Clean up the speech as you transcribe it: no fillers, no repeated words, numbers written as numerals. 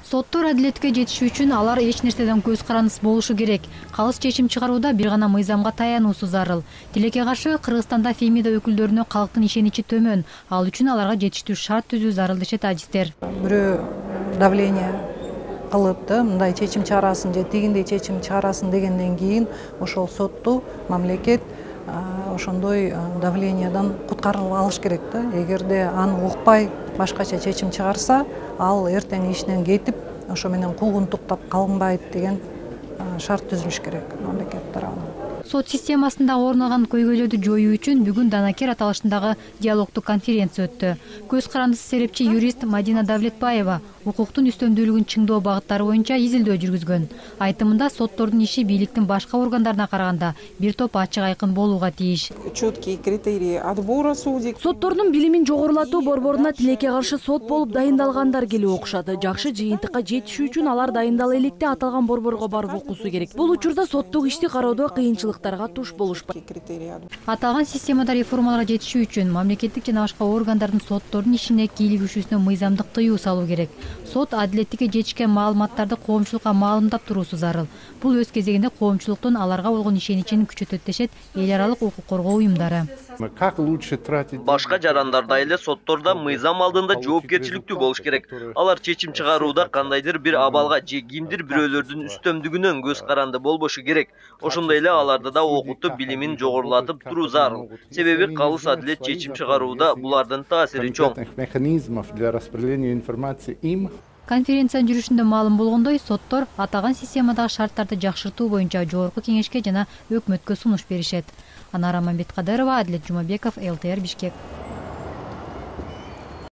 Соттор адилетке жетишүү үчүн алар эч нерседен көз карандысыз болушу керек. Калыс чечим чыгарууда бир гана мыйзамга таянуусу зарыл. Тилекке каршы Кыргызстанда Фемида өкүлдөрүнө калктын ишеничи төмөн. Ал үчүн аларга жетиштүү шарт түзүү зарыл дешет адистер. Бирөө давление кылып да мындай чечим чыгарасын же тигиндей чечим чыгарасын дегенден кийин ошол сотту мамлекет ошондой давлениядан куткарып алыш керек да. Эгерде аны укпай башкача чечим чыгарса, ал эртең ишинен кетип, ошо менен куугунтуктап калынбайт деген шарт түзүлүш керек мамлекет тарабынан. Сот системасында орун алган көйгөйлөрдү жоюу үчүн бүгүн Данакер аталышындагы диалогдук конференция өттү. Көз карандысыз серепчи юрист Мадина Давлетбаева укуктун үстөмдүүлүгүн чыңдоо багыттары боюнча изилдөө жүргүзгөн. Айтымында соттордун иши бийликтин башка органдарына караганда бир топ ачык айкын болууга тийиш. Четкие критерии отбора судей. Соттордун билимин жогорулатуу борборуна тилекке каршы сот болуп дайындалгандар келип окушат. Жакшы жыйынтыкка жетишүү үчүн алар дайындала электе аталган борборго барып окусу керек. Бул учурда соттук ишти кароодо кыйынчылыктарга туш болушпайт. Аталган системада реформаларга жетишүү үчүн мамлекеттик жана башка органдардын соттордун ишине кийлигишүүсүнө мыйзамдык тыюу салуу керек. Сот адилеттикке жетишкен маалыматтарды коомчулукка маалымдап туруусу зарыл. Бул өз кезегинде коомчулуктун аларга болгон ишеничин күчөтөт дешет эл аралык укук коргоо уюмдары. Башка жарандарда эле соттордо мыйзам алдында жоопкерчиликтүү болуш керек. Алар чечим чыгарууда кандайдыр бир абалга же кимдир бирөөлөрдүн үстөмдүгүнөн көз каранды болбошу керек. Ошондой эле аларды да окутуп билимин жогорулатып туруу зарыл. Себеби калыс адилет чечим чыгарууда булардын таасири чоң. Конференциянын жүрүшүндө маалым болгондой, соттор аталган системадагы шарттарды жакшыртуу боюнча жогорку кеңешке жана өкмөткө сунуш беришет. Анара Мамбеткадырова, Адилет Жумабеков, ЛТР Бишкек.